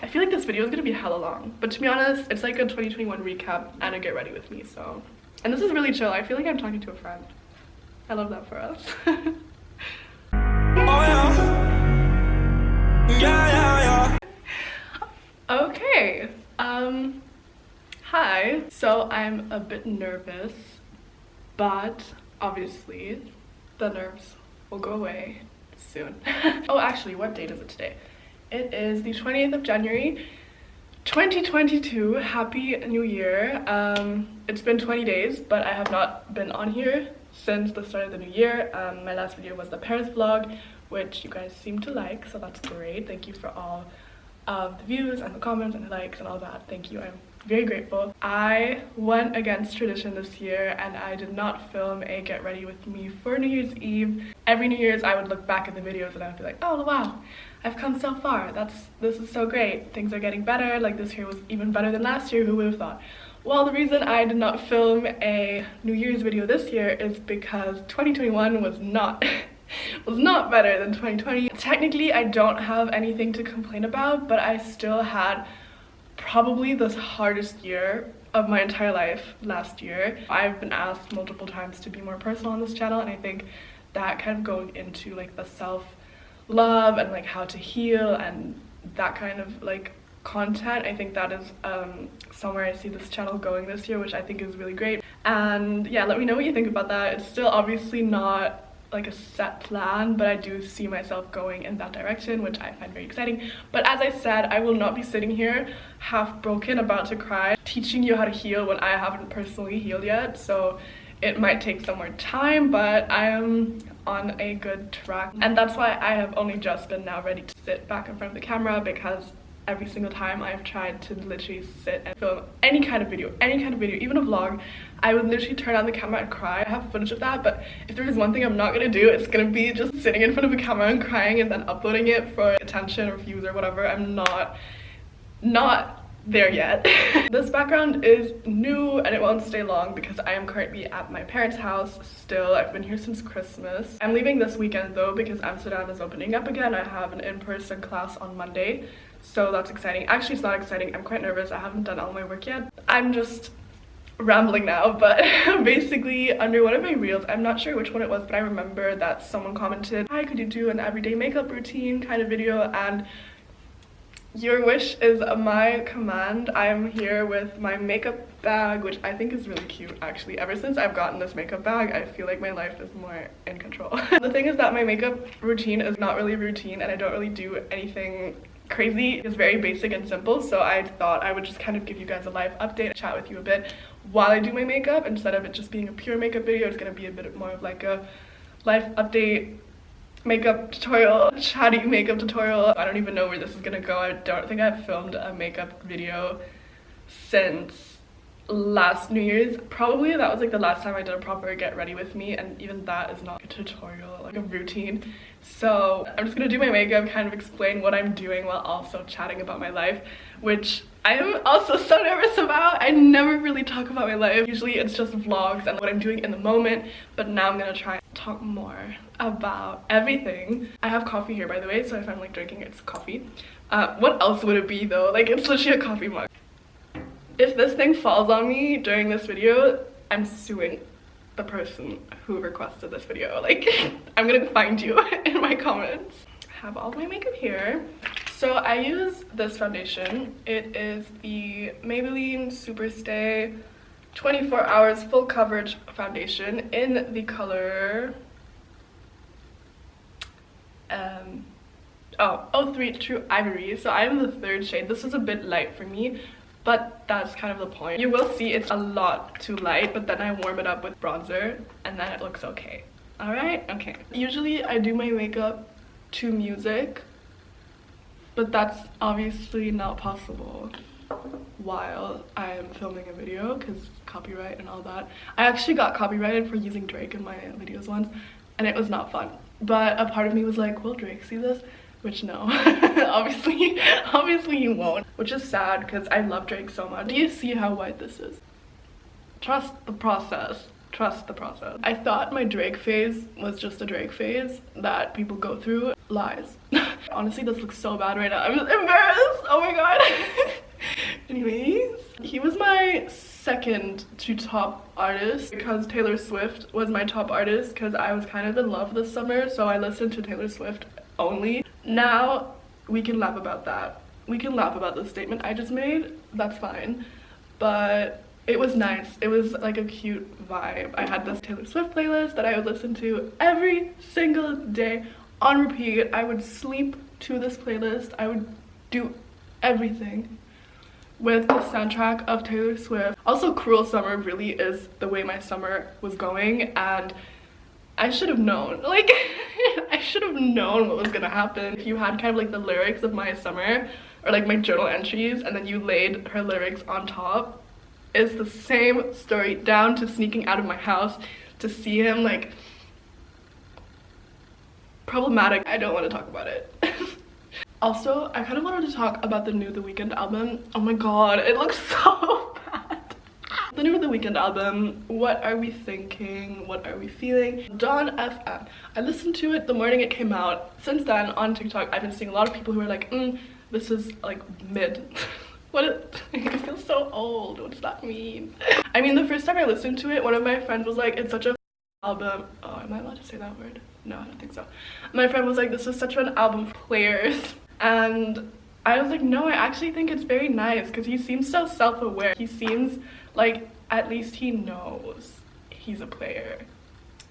I feel like this video is gonna be hella long, but to be honest, it's like a 2021 recap and a get ready with me, so. And this is really chill. I feel like I'm talking to a friend. I love that for us. Okay, hi. So I'm a bit nervous, but obviously the nerves will go away soon. Oh, actually, what date is it today? It is the 20th of January, 2022. Happy New Year. It's been 20 days, but I have not been on here since the start of the new year. My last video was the Paris vlog, which you guys seem to like, so that's great. Thank you for all of the views and the comments and the likes and all that. Thank you. I'm very grateful. I went against tradition this year and I did not film a get ready with me for New Year's Eve. Every New Year's I would look back at the videos and I would be like, oh wow, I've come so far. This is so great. Things are getting better. Like this year was even better than last year. Who would have thought? Well, the reason I did not film a New Year's video this year is because 2021 was not better than 2020. Technically, I don't have anything to complain about, but I still had probably the hardest year of my entire life last year. I've been asked multiple times to be more personal on this channel, and I think that kind of going into like the self-love and like how to heal and that kind of like content, I think that is somewhere I see this channel going this year, which I think is really great. And yeah, let me know what you think about that. It's still obviously not like a set plan, but I do see myself going in that direction, which I find very exciting. But as I said, I will not be sitting here half broken about to cry teaching you how to heal when I haven't personally healed yet, so it might take some more time, but I am on a good track. And that's why I have only just been now ready to sit back in front of the camera, because every single time I've tried to literally sit and film any kind of video, even a vlog, I would literally turn on the camera and cry. I have footage of that, but if there is one thing I'm not gonna do, it's gonna be just sitting in front of a camera and crying and then uploading it for attention or views or whatever. I'm not there yet. This background is new and it won't stay long because I am currently at my parents' house still. I've been here since Christmas. I'm leaving this weekend though because Amsterdam is opening up again. I have an in-person class on Monday, so that's exciting. Actually, it's not exciting. I'm quite nervous. I haven't done all my work yet. I'm just rambling now, but basically under one of my reels, I'm not sure which one it was, but I remember that someone commented, hi, could you do an everyday makeup routine kind of video? And your wish is my command. I'm here with my makeup bag, which I think is really cute actually. Ever since I've gotten this makeup bag, I feel like my life is more in control. The thing is that my makeup routine is not really a routine and I don't really do anything crazy. It's very basic and simple, so I thought I would just kind of give you guys a live update, chat with you a bit while I do my makeup. Instead of it just being a pure makeup video, it's gonna be a bit more of like a life update, makeup tutorial, chatty makeup tutorial. I don't even know where this is gonna go. I don't think I've filmed a makeup video since last New Year's. Probably that was like the last time I did a proper get ready with me, and even that is not a tutorial, like a routine. So I'm just gonna do my makeup, kind of explain what I'm doing while also chatting about my life, which I am also so nervous about. I never really talk about my life. Usually it's just vlogs and what I'm doing in the moment, but now I'm gonna try and talk more about everything. I have coffee here, by the way, so if I'm like drinking, it's coffee. What else would it be though? Like, it's literally a coffee mug. If this thing falls on me during this video, I'm suing the person who requested this video. Like, I'm gonna find you in my comments. I have all my makeup here. So I use this foundation. It is the Maybelline Superstay 24 Hours Full Coverage Foundation in the color 03 True Ivory. So I am the third shade. This is a bit light for me, but that's kind of the point. You will see it's a lot too light, but then I warm it up with bronzer and then it looks okay. All right, okay. Usually I do my makeup to music, but that's obviously not possible while I am filming a video because copyright and all that. I actually got copyrighted for using Drake in my videos once and it was not fun. But a part of me was like, will Drake see this? Which no, obviously you won't. Which is sad because I love Drake so much. Do you see how white this is? Trust the process. Trust the process. I thought my Drake phase was just a Drake phase that people go through. Lies. Honestly, this looks so bad right now. I'm just embarrassed. Oh my god. second to top artist because Taylor Swift was my top artist because I was kind of in love this summer, so I listened to Taylor Swift only. Now we can laugh about that. We can laugh about the statement I just made. That's fine. But it was nice. It was like a cute vibe. I had this Taylor Swift playlist that I would listen to every single day on repeat. I would sleep to this playlist. I would do everything with the soundtrack of Taylor Swift. Also, Cruel Summer really is the way my summer was going, and I should have known. Like, I should have known what was gonna happen. If you had kind of like the lyrics of my summer, or like my journal entries, and then you laid her lyrics on top, it's the same story, down to sneaking out of my house to see him. Like, problematic. I don't want to talk about it. Also, I kind of wanted to talk about the new The Weeknd album. Oh my god, it looks so bad. The new The Weeknd album, what are we thinking? What are we feeling? Dawn FM. I listened to it the morning it came out. Since then, on TikTok, I've been seeing a lot of people who are like, this is like mid. I feel so old. What does that mean? I mean, the first time I listened to it, one of my friends was like, it's such a album. Oh, am I allowed to say that word? No, I don't think so. My friend was like, this is such an album for players. And I was like, no, I actually think it's very nice because he seems so self-aware. He seems like at least he knows he's a player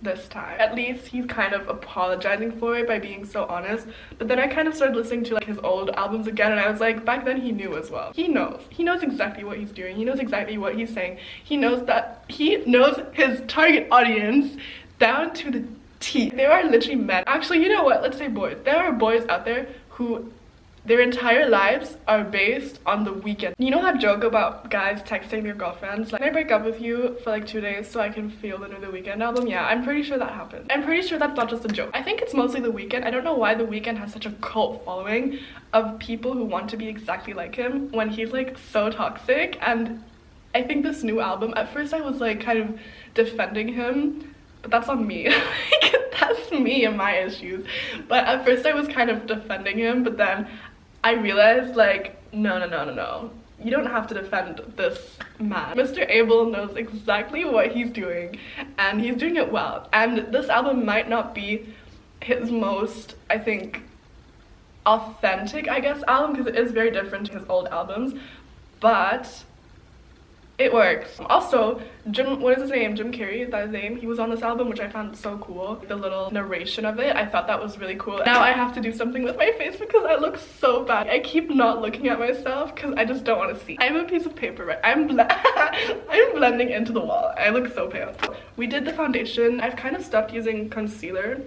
this time. At least he's kind of apologizing for it by being so honest. But then I kind of started listening to like his old albums again, and I was like, back then he knew as well. He knows exactly what he's doing. He knows exactly what he's saying. He knows that he knows his target audience down to the T. There are literally men, actually, you know what, let's say boys. There are boys out there who their entire lives are based on The Weeknd. You know that joke about guys texting their girlfriends like, can I break up with you for like 2 days so I can feel the new The Weeknd album? Yeah, I'm pretty sure that happens. I'm pretty sure that's not just a joke. I think it's mostly The Weeknd. I don't know why The Weeknd has such a cult following of people who want to be exactly like him when he's like so toxic. And I think this new album, at first I was like kind of defending him, but that's on me. That's me and my issues. But at first I was kind of defending him, but then I realized like, no. You don't have to defend this man. Mr. Abel knows exactly what he's doing, and he's doing it well. And this album might not be his most, I think, authentic, I guess, album, because it is very different to his old albums, but it works. Also, what is his name? Jim Carrey, is that his name? He was on this album, which I found so cool. The little narration of it, I thought that was really cool. Now I have to do something with my face because I look so bad. I keep not looking at myself because I just don't want to see. I'm a piece of paper, right? I'm blending into the wall. I look so pale. We did the foundation. I've kind of stopped using concealer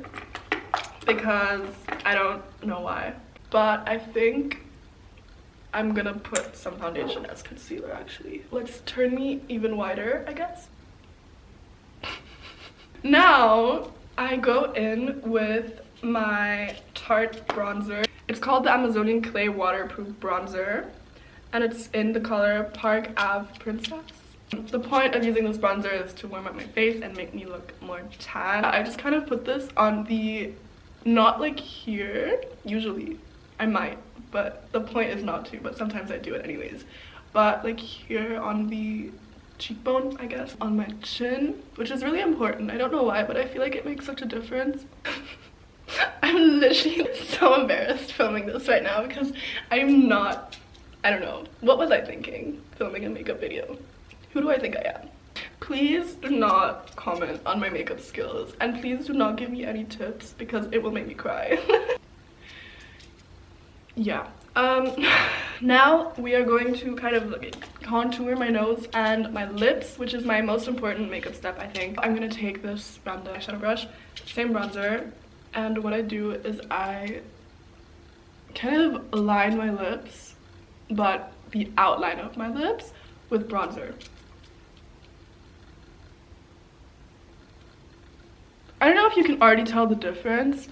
because I don't know why. But I think I'm gonna put some foundation as concealer actually. Let's turn me even wider, I guess. Now I go in with my Tarte bronzer. It's called the Amazonian Clay Waterproof Bronzer, and it's in the color Park Ave Princess. The point of using this bronzer is to warm up my face and make me look more tan. I just kind of put this on the, not like here, usually I might, but the point is not to, but sometimes I do it anyways. But like here on the cheekbone, I guess, on my chin, which is really important. I don't know why, but I feel like it makes such a difference. I'm literally so embarrassed filming this right now because I'm not, I don't know. What was I thinking filming a makeup video? Who do I think I am? Please do not comment on my makeup skills, and please do not give me any tips because it will make me cry. Yeah. Now we are going to kind of like contour my nose and my lips, which is my most important makeup step, I think. I'm gonna take this random eyeshadow brush, same bronzer, and what I do is I kind of line my lips, but the outline of my lips with bronzer. I don't know if you can already tell the difference,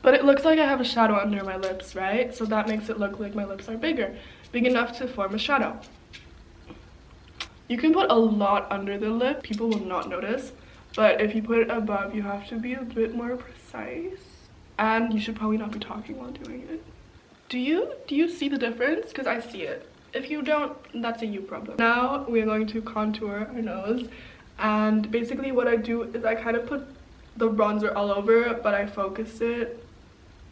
but it looks like I have a shadow under my lips, right? So that makes it look like my lips are bigger, big enough to form a shadow. You can put a lot under the lip, people will not notice, but if you put it above, you have to be a bit more precise. And you should probably not be talking while doing it. Do you see the difference? Because I see it. If you don't, that's a you problem. Now we're going to contour our nose, and basically what I do is I kind of put the bronzer all over, but I focus it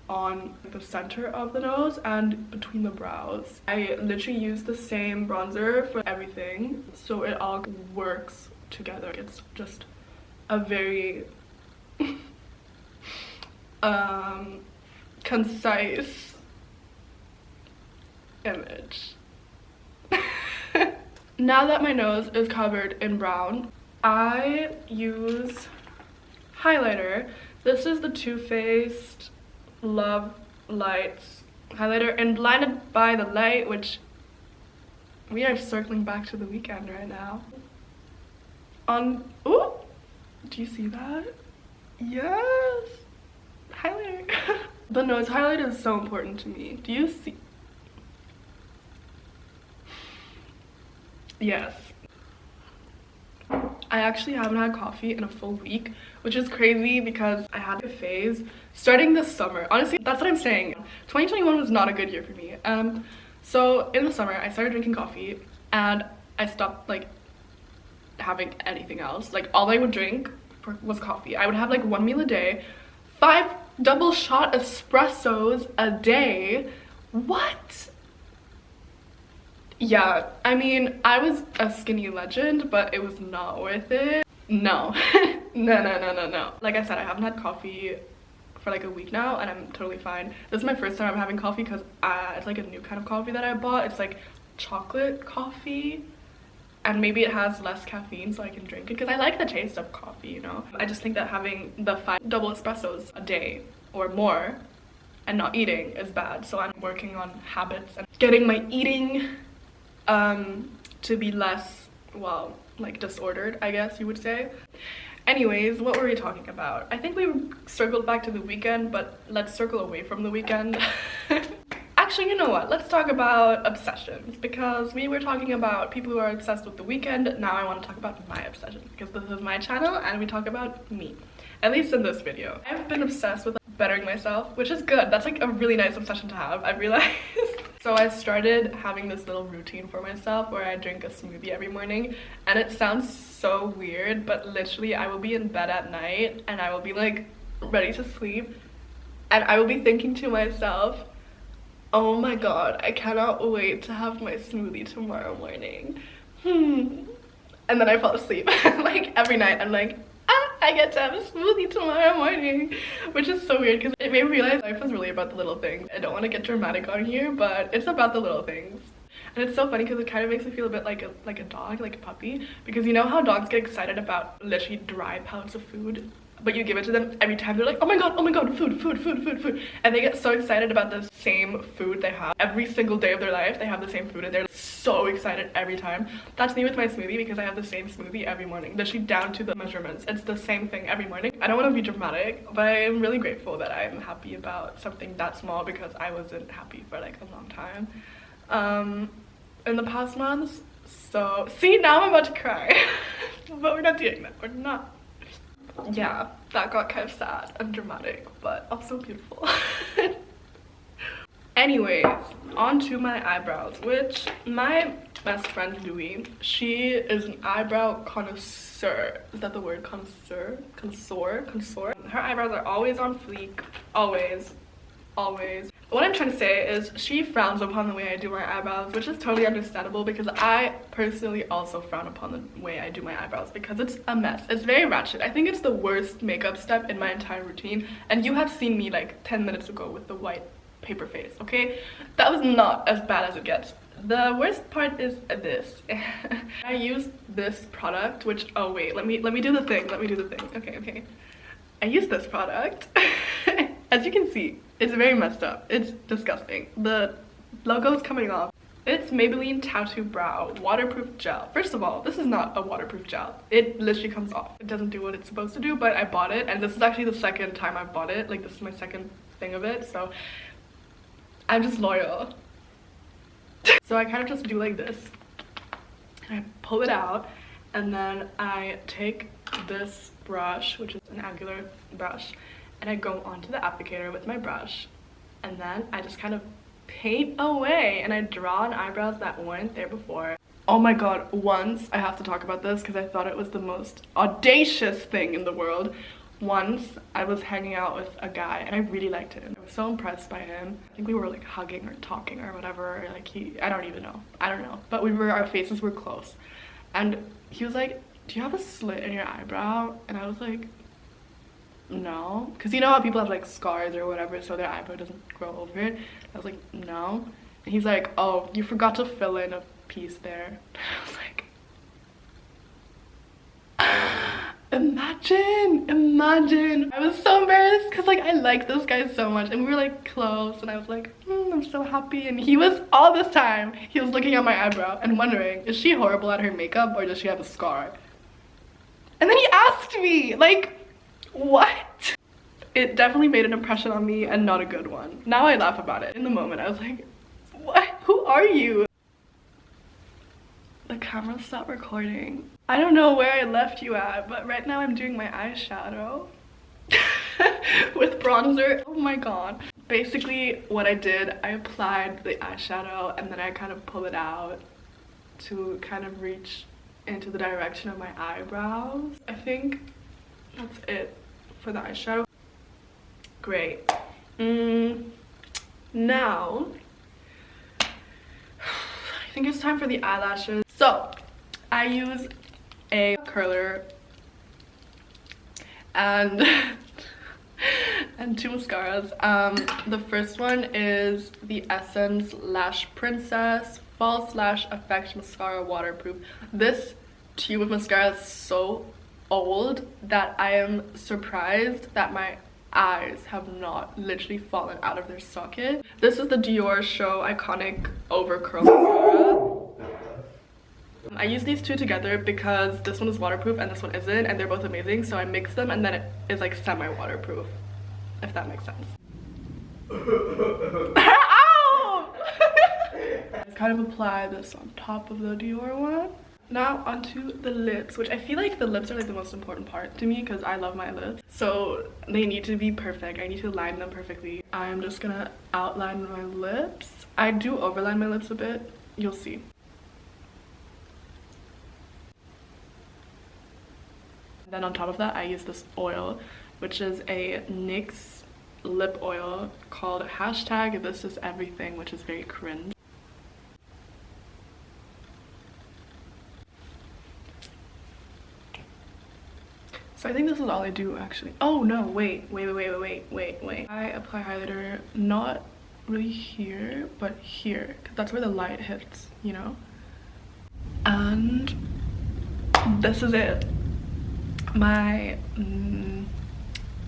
on the center of the nose and between the brows. I literally use the same bronzer for everything, so it all works together. It's just a very concise image. Now that my nose is covered in brown, I use highlighter. This is the Too Faced Love Lights highlighter in Blinded by the Light, which we are circling back to the weekend right now. Ooh, do you see that? Yes, highlighter. The nose highlight is so important to me. Do you see? Yes. I actually haven't had coffee in a full week, which is crazy because I had a phase starting this summer. Honestly, that's what I'm saying. 2021 was not a good year for me. So in the summer, I started drinking coffee and I stopped like having anything else. Like all I would drink was coffee. I would have like 1 meal a day, 5 double shot espressos a day. What? Yeah, I mean, I was a skinny legend, but it was not worth it. No. No. Like I said, I haven't had coffee for like a week now, and I'm totally fine. This is my first time I'm having coffee because it's like a new kind of coffee that I bought. It's like chocolate coffee, and maybe it has less caffeine so I can drink it because I like the taste of coffee, you know? I just think that having the 5 double espressos a day or more and not eating is bad. So I'm working on habits and getting my eating to be less, well, like disordered, I guess you would say. Anyways, what were we talking about? I think we circled back to the weekend, but let's circle away from the weekend. Actually, you know what? Let's talk about obsessions, because we were talking about people who are obsessed with the weekend. Now I want to talk about my obsessions because this is my channel and we talk about me, at least in this video. I've been obsessed with bettering myself, which is good. That's like a really nice obsession to have, I realized. So I started having this little routine for myself where I drink a smoothie every morning, and it sounds so weird, but literally I will be in bed at night and I will be like ready to sleep and I will be thinking to myself, oh my god, I cannot wait to have my smoothie tomorrow morning. And then I fall asleep. Like every night I'm like, I get to have a smoothie tomorrow morning, which is so weird because it made me realize life is really about the little things. I don't want to get dramatic on here, but it's about the little things. And it's so funny because it kind of makes me feel a bit like a dog, like a puppy, because you know how dogs get excited about literally dry pellets of food, but you give it to them every time. They're like, oh my god, food, and they get so excited about the same food they have every single day of their life. They have the same food and they're so excited every time. That's me with my smoothie, because I have the same smoothie every morning, literally down to the measurements. It's the same thing every morning. I don't want to be dramatic, but I'm really grateful that I'm happy about something that small, because I wasn't happy for like a long time in the past months. So see, now I'm about to cry. But we're not doing that. We're not. Yeah, that got kind of sad and dramatic, but also beautiful. Anyways, on to my eyebrows, which my best friend Louie, she is an eyebrow connoisseur. Is that the word? Connoisseur? Connoisseur? Her eyebrows are always on fleek. Always. What I'm trying to say is she frowns upon the way I do my eyebrows, which is totally understandable because I personally also frown upon the way I do my eyebrows because it's a mess. It's very ratchet. I think it's the worst makeup step in my entire routine, and you have seen me like 10 minutes ago with the white paper face, okay? That was not as bad as it gets. The worst part is this. I use this product, which, oh wait, let me do the thing. Okay. I use this product. As you can see, it's very messed up. It's disgusting. The logo is coming off. It's Maybelline Tattoo Brow Waterproof Gel. First of all, this is not a waterproof gel. It literally comes off. It doesn't do what it's supposed to do, but I bought it, and this is actually the second time I've bought it. Like, this is my second thing of it, so I'm just loyal. So I kind of just do like this, and I pull it out, and then I take this brush, which is an angular brush, and I go onto the applicator with my brush, and then I just kind of paint away and I draw on eyebrows that weren't there before. Oh my god, once, I have to talk about this because I thought it was the most audacious thing in the world. Once I was hanging out with a guy and I really liked him. I was so impressed by him. I think we were like hugging or talking or whatever. Like I don't even know. I don't know. But our faces were close. And he was like, do you have a slit in your eyebrow? And I was like, no. Because you know how people have like scars or whatever so their eyebrow doesn't grow over it? I was like, no. And he's like, oh, you forgot to fill in a piece there. I was like, imagine. I was so embarrassed because like I like this guy so much and we were like close and I was like, I'm so happy. And he was, all this time he was looking at my eyebrow and wondering, is she horrible at her makeup or does she have a scar? And then he asked me, like, what? It definitely made an impression on me and not a good one. Now I laugh about it. In the moment I was like, what? Who are you? The camera stopped recording. I don't know where I left you at, but right now I'm doing my eyeshadow with bronzer. Oh my god. Basically what I did, I applied the eyeshadow and then I kind of pull it out to kind of reach into the direction of my eyebrows. I think that's it for the eyeshadow. Great. Now I think it's time for the eyelashes. So I use a curler and two mascaras. The first one is the Essence Lash Princess False Lash Effect Mascara Waterproof. This tube of mascara is so old that I am surprised that my eyes have not literally fallen out of their socket. This is the Dior Show Iconic Over Curl Mascara. I use these two together because this one is waterproof and this one isn't, and they're both amazing, so I mix them and then it is like semi-waterproof, if that makes sense. Ow! I kind of apply this on top of the Dior one. Now onto the lips, which I feel like the lips are like the most important part to me because I love my lips. So they need to be perfect. I need to line them perfectly. I'm just gonna outline my lips. I do overline my lips a bit. You'll see. Then on top of that, I use this oil, which is a NYX lip oil called hashtag This Is Everything, which is very cringe. So I think this is all I do actually. Oh no, wait. I apply highlighter not really here, but here, because that's where the light hits, you know? And this is it. My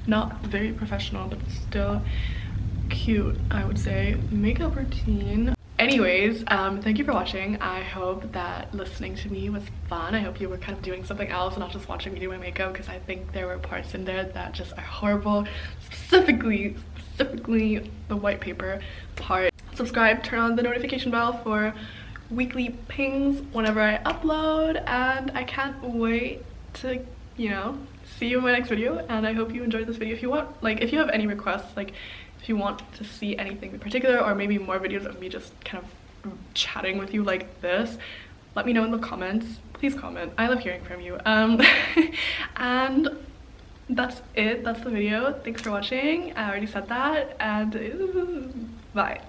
not very professional but still cute, I would say, makeup routine. Anyways, thank you for watching. I hope that listening to me was fun. I hope you were kind of doing something else and not just watching me do my makeup, because I think there were parts in there that just are horrible, specifically the white paper part. Subscribe, turn on the notification bell for weekly pings whenever I upload, and I can't wait to, you know, see you in my next video. And I hope you enjoyed this video. If you want, like, if you have any requests, like if you want to see anything in particular or maybe more videos of me just kind of chatting with you like this, let me know in the comments. Please comment. I love hearing from you. And that's it. That's the video. Thanks for watching. I already said that, and bye.